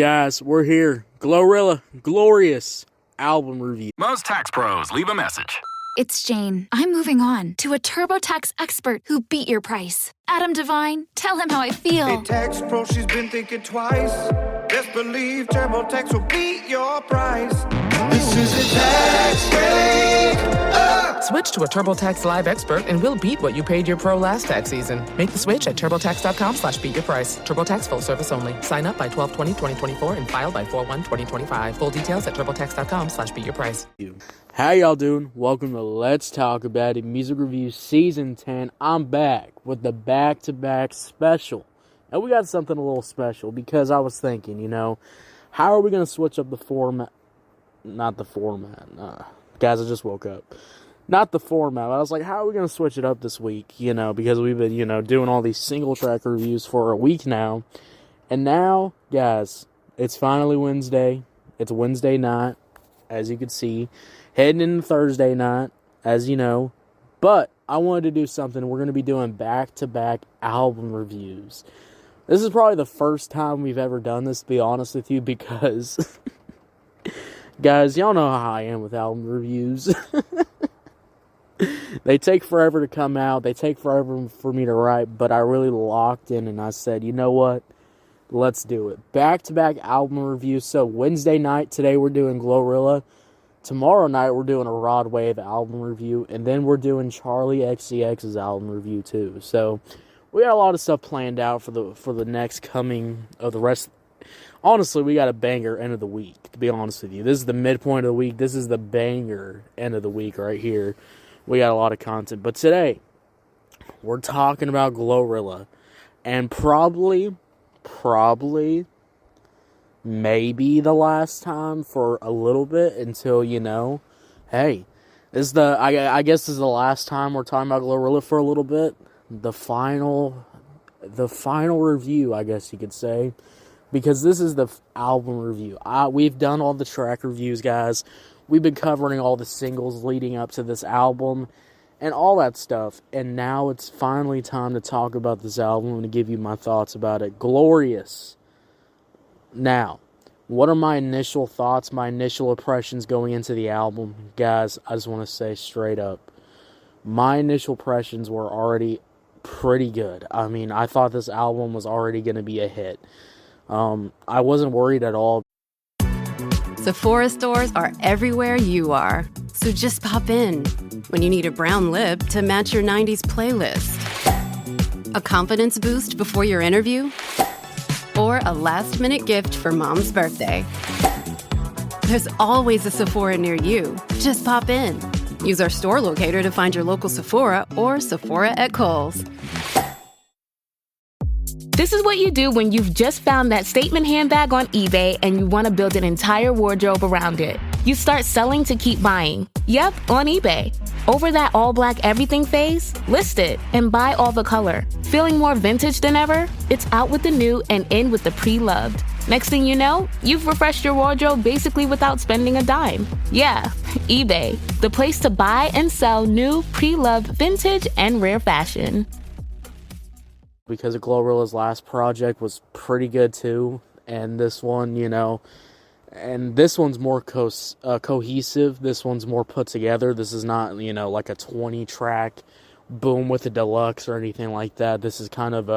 Guys, we're here. GloRilla, glorious album review. Most tax pros leave a message. It's Jane. I'm moving on to a TurboTax expert who beat your price. Adam Devine, tell him how I feel. Hey, tax pro, she's been thinking twice. Best believe TurboTax will beat your price. This is a tax break. Switch to a TurboTax Live expert and we'll beat what you paid your pro last tax season. Make the switch at TurboTax.com/beatyourprice. TurboTax full service only. Sign up by 12/20/2024 and file by 4/1/2025. Full details at TurboTax.com/beatyourprice. How y'all doing? Welcome to Let's Talk About It Music Review Season 10. I'm back with the back-to-back special. And we got something a little special because I was thinking, how are we going to switch up the format? Not the format. Guys, I just woke up. Not the format. I was like, how are we going to switch it up this week? Because we've been, doing all these single track reviews for a week now. And now, guys, it's finally Wednesday. It's Wednesday night, as you can see. Heading into Thursday night, as you know. But I wanted to do something. We're going to be doing back-to-back album reviews. This is probably the first time we've ever done this, to be honest with you, because, guys, y'all know how I am with album reviews. They take forever to come out. They take forever for me to write, but I really locked in and I said, you know what? Let's do it. Back-to-back album reviews. So Wednesday night, today we're doing GloRilla. Tomorrow night we're doing a Rod Wave album review, and then we're doing Charlie XCX's album review too. So we got a lot of stuff planned out for the next coming of the rest. Honestly, we got a banger end of the week, to be honest with you. This is the midpoint of the week. This is the banger end of the week right here. We got a lot of content. But today, we're talking about GloRilla. And probably, maybe the last time for a little bit until, hey, this is I guess this is the last time we're talking about GloRilla for a little bit. The final review, I guess you could say. Because this is the album review. We've done all the track reviews, guys. We've been covering all the singles leading up to this album and all that stuff. And now it's finally time to talk about this album and to give you my thoughts about it. Glorious. Now, what are my initial thoughts, my initial impressions going into the album? Guys, I just want to say straight up, my initial impressions were already pretty good. I mean, I thought this album was already going to be a hit. I wasn't worried at all. Sephora stores are everywhere you are. So just pop in when you need a brown lip to match your 90s playlist. A confidence boost before your interview? Or a last-minute gift for mom's birthday. There's always a Sephora near you. Just pop in. Use our store locator to find your local Sephora or Sephora at Kohl's. This is what you do when you've just found that statement handbag on eBay and you want to build an entire wardrobe around it. You start selling to keep buying. Yep, on eBay. Over that all-black everything phase? List it and buy all the color. Feeling more vintage than ever? It's out with the new and in with the pre-loved. Next thing you know, you've refreshed your wardrobe basically without spending a dime. Yeah, eBay, the place to buy and sell new, pre-loved, vintage, and rare fashion. Because GloRilla's last project was pretty good too, and this one, and this one's more cohesive. This one's more put together. This is not, like a 20-track boom with a deluxe or anything like that. This is kind of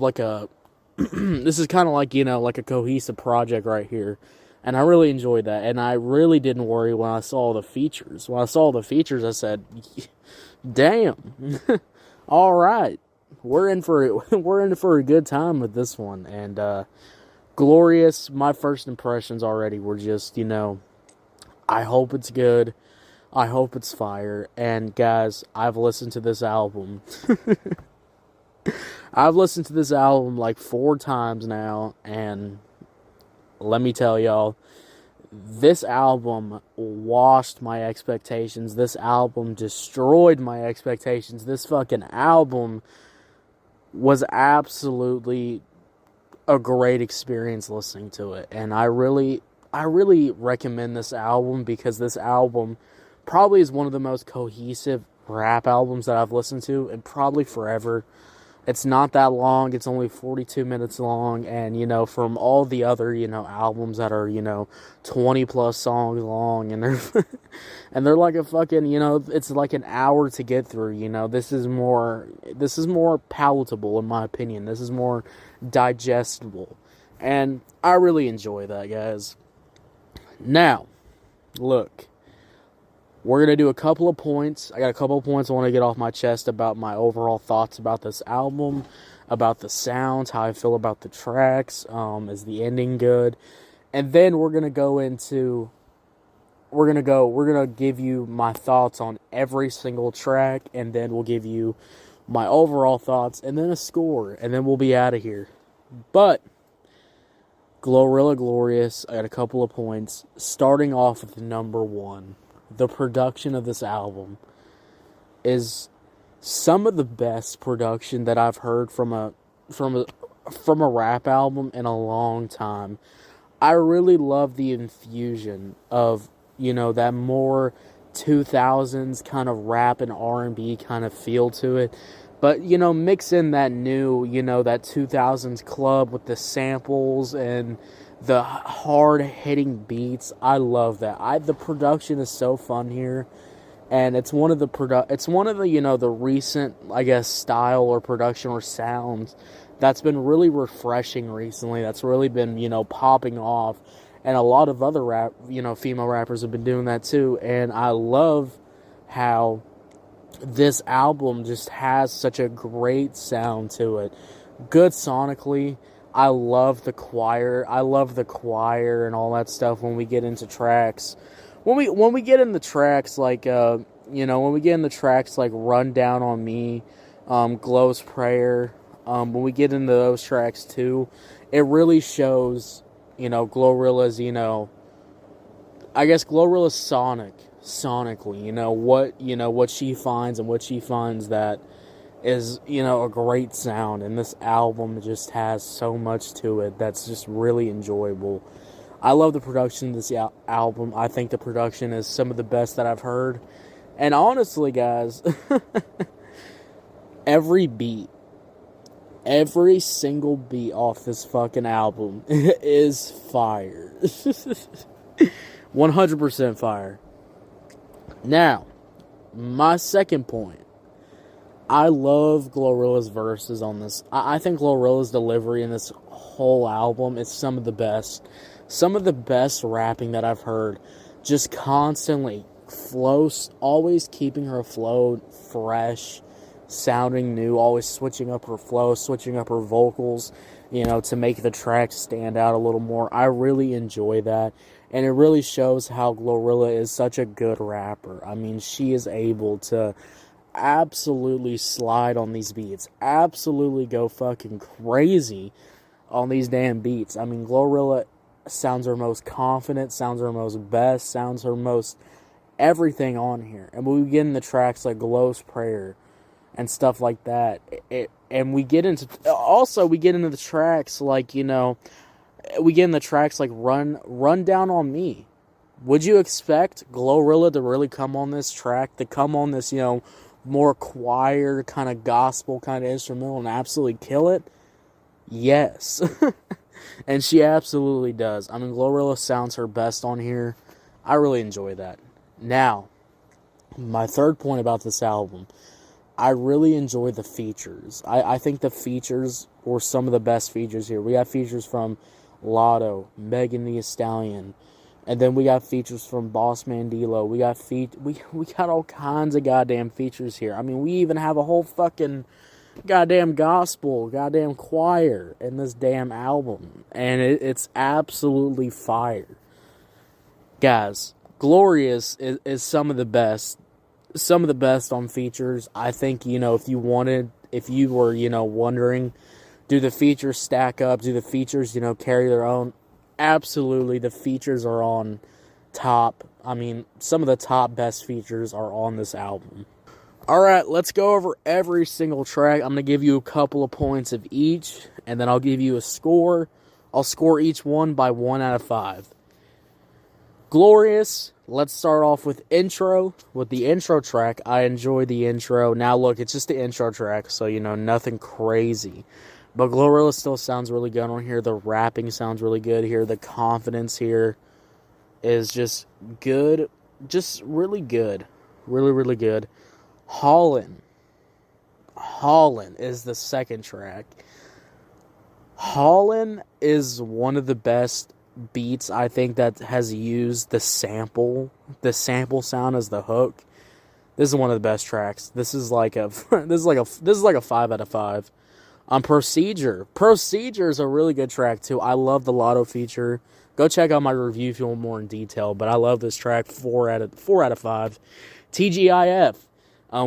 like a cohesive project right here, and I really enjoyed that. And I really didn't worry when I saw the features. When I saw the features, I said, "Damn, all right." We're in for a good time with this one, and glorious. My first impressions already were just, I hope it's good, I hope it's fire. And guys, I've listened to this album. I've listened to this album like 4 times now, and let me tell y'all, this album washed my expectations. This album destroyed my expectations. This fucking album was absolutely a great experience listening to it. And I really recommend this album because this album probably is one of the most cohesive rap albums that I've listened to and probably forever. It's not that long. It's only 42 minutes long. And, you know, from all the other, you know, albums that are, you know, 20 plus songs long, and they're, and they're like a fucking, you know, it's like an hour to get through, you know. This is more palatable, in my opinion. This is more digestible. And I really enjoy that, guys. Now, look. We're going to do a couple of points. I got a couple of points I want to get off my chest about my overall thoughts about this album, about the sounds, how I feel about the tracks, is the ending good? And then we're going to go into, we're going to give you my thoughts on every single track, and then we'll give you my overall thoughts, and then a score, and then we'll be out of here. But, GloRilla Glorious, I got a couple of points, starting off with number 1. The production of this album is some of the best production that I've heard from a rap album in a long time. I really love the infusion of, you know, that more 2000s kind of rap and R&B kind of feel to it. But, you know, mix in that new, you know, that 2000s club with the samples and the hard-hitting beats. I love that. The production is so fun here, and it's one of the you know, the recent, I guess, style or production or sounds that's been really refreshing recently. That's really been, you know, popping off, and a lot of other female rappers have been doing that too. And I love how this album just has such a great sound to it. Good sonically. I love the choir. And all that stuff when we get into tracks. When we get in the tracks like when we get in the tracks like Run Down on Me, Glow's Prayer, when we get into those tracks too, it really shows, you know, GloRilla's, you know, I guess GloRilla's sonically, you know, what she finds and what she finds that is, you know, a great sound. And this album just has so much to it that's just really enjoyable. I love the production of this album. I think the production is some of the best that I've heard. And honestly, guys, every single beat off this fucking album is fire. 100% fire. Now, my second point. I love GloRilla's verses on this. I think GloRilla's delivery in this whole album is some of the best. Some of the best rapping that I've heard. Just constantly flows, always keeping her flow fresh, sounding new, always switching up her flow, switching up her vocals, you know, to make the tracks stand out a little more. I really enjoy that. And it really shows how GloRilla is such a good rapper. I mean, she is able to absolutely slide on these beats, absolutely go fucking crazy on these damn beats. I mean, GloRilla sounds her most confident, sounds her most best, sounds her most everything on here. And when we get in the tracks like Glow's Prayer and stuff like that, and we get into the tracks like, you know, we get in the tracks like Run Down on Me. Would you expect GloRilla to really come on this track, to come on this, you know, more choir, kind of gospel, kind of instrumental, and absolutely kill it? Yes. And she absolutely does. I mean, GloRilla sounds her best on here. I really enjoy that. Now, my third point about this album, I really enjoy the features. I think the features were some of the best features here. We got features from Lotto, Megan Thee Stallion, and then we got features from Boss Man D-Lo. We got we got all kinds of goddamn features here. I mean, we even have a whole fucking goddamn gospel, goddamn choir in this damn album. And it's absolutely fire. Guys, Glorious is some of the best. Some of the best on features. I think, you know, if you were, you know, wondering, do the features stack up? Do the features, you know, carry their own? Absolutely, the features are on top. I mean, some of the top best features are on this album. Alright, let's go over every single track. I'm going to give you a couple of points of each, and then I'll give you a score. I'll score each one by 1 out of 5. Glorious, let's start off with intro. With the intro track, I enjoy the intro. Now, look, it's just the intro track, so, nothing crazy. But GloRilla still sounds really good on here. The rapping sounds really good here. The confidence here is just good. Just really good. Really, really good. Hollon is the second track. Hollon is one of the best beats, I think, that has used the sample sound as the hook. This is one of the best tracks. This is like a 5 out of 5. Procedure is a really good track too. I love the Lotto feature. Go check out my review if you want more in detail, but I love this track. 4 out of 5. TGIF.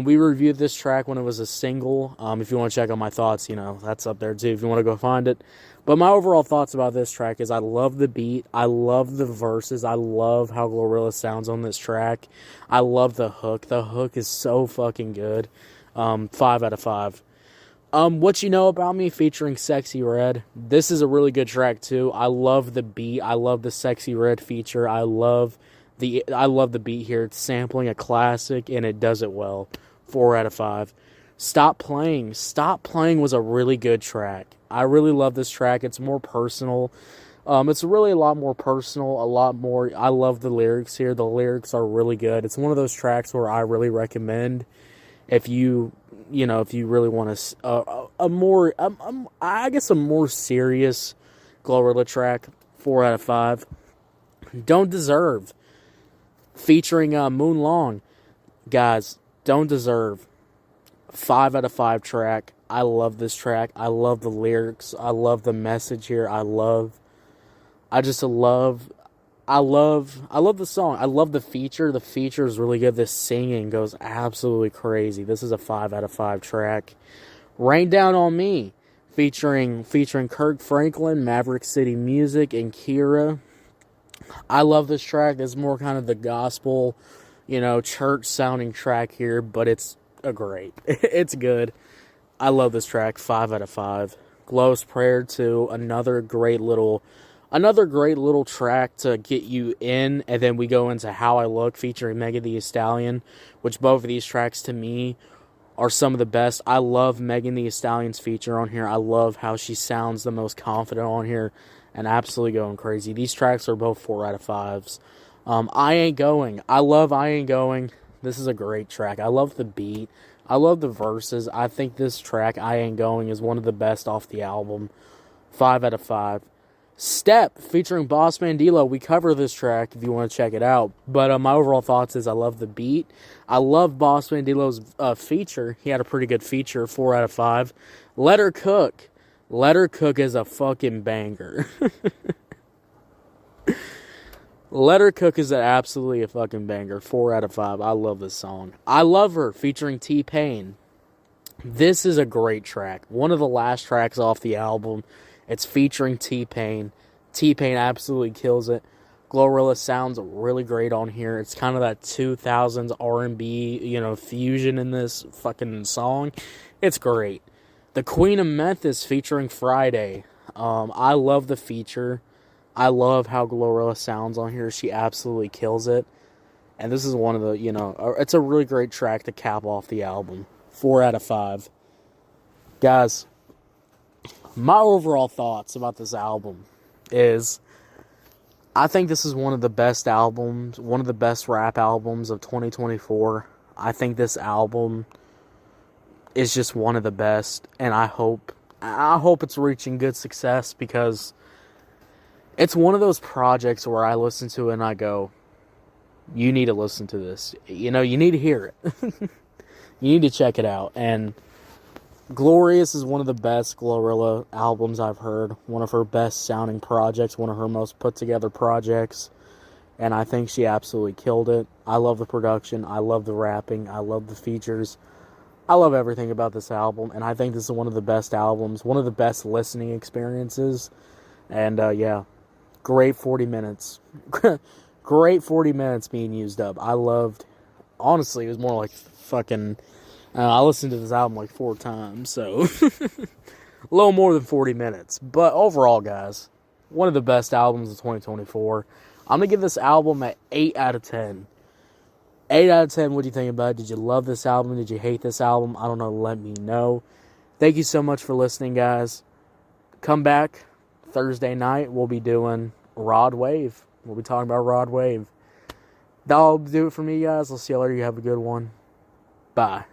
We reviewed this track when it was a single. If you want to check out my thoughts, that's up there too if you want to go find it. But my overall thoughts about this track is I love the beat. I love the verses. I love how GloRilla sounds on this track. I love the hook. The hook is so fucking good. 5 out of 5. What You Know About Me featuring Sexy Red. This is a really good track too. I love the beat. I love the Sexy Red feature. I love the beat here. It's sampling a classic, and it does it well. 4 out of 5. Stop Playing. Stop Playing was a really good track. I really love this track. It's more personal. It's really a lot more personal, a lot more. I love the lyrics here. The lyrics are really good. It's one of those tracks where I really recommend if you really want a more serious GloRilla track. 4 out of 5. Don't Deserve featuring Moon Long. Guys, Don't Deserve. 5 out of 5 track. I love this track. I love the lyrics. I love the message here. I love the song. I love the feature. The feature is really good. The singing goes absolutely crazy. This is a 5 out of 5 track. Rain Down on Me featuring Kirk Franklin, Maverick City Music, and Kira. I love this track. It's more kind of the gospel, church sounding track here, but it's it's good. I love this track. 5 out of 5. Glow's Prayer 2, another great little track to get you in, and then we go into How I Look featuring Megan Thee Stallion, which both of these tracks to me are some of the best. I love Megan Thee Stallion's feature on here. I love how she sounds the most confident on here and absolutely going crazy. These tracks are both 4 out of 5s. I Ain't Going. I love I Ain't Going. This is a great track. I love the beat. I love the verses. I think this track, I Ain't Going, is one of the best off the album. 5 out of 5. Step featuring Boss Mandilo. We cover this track if you want to check it out. But my overall thoughts is I love the beat. I love Boss Mandilo's feature. He had a pretty good feature. 4 out of 5. Let Her Cook. Let Her Cook is a fucking banger. Let Her Cook is absolutely a fucking banger. 4 out of 5. I love this song. I Love Her featuring T-Pain. This is a great track. One of the last tracks off the album. It's featuring T-Pain. T-Pain absolutely kills it. GloRilla sounds really great on here. It's kind of that 2000s R&B, fusion in this fucking song. It's great. The Queen of Memphis featuring Friday. I love the feature. I love how GloRilla sounds on here. She absolutely kills it. And this is one of the, it's a really great track to cap off the album. 4 out of 5. Guys, my overall thoughts about this album is I think this is one of the best albums, one of the best rap albums of 2024. I think this album is just one of the best, and I hope it's reaching good success because it's one of those projects where I listen to it and I go, you need to listen to this. You need to hear it. You need to check it out. And Glorious is one of the best GloRilla albums I've heard. One of her best sounding projects, one of her most put together projects. And I think she absolutely killed it. I love the production. I love the rapping. I love the features. I love everything about this album. And I think this is one of the best albums, one of the best listening experiences. And yeah, great 40 minutes. Great 40 minutes being used up. I loved, honestly, it was more like fucking, I listened to this album like 4 times, so a little more than 40 minutes. But overall, guys, one of the best albums of 2024. I'm going to give this album an 8 out of 10. 8 out of 10, what do you think about it? Did you love this album? Did you hate this album? I don't know. Let me know. Thank you so much for listening, guys. Come back Thursday night. We'll be doing Rod Wave. We'll be talking about Rod Wave. That'll do it for me, guys. I'll see you later. You have a good one. Bye.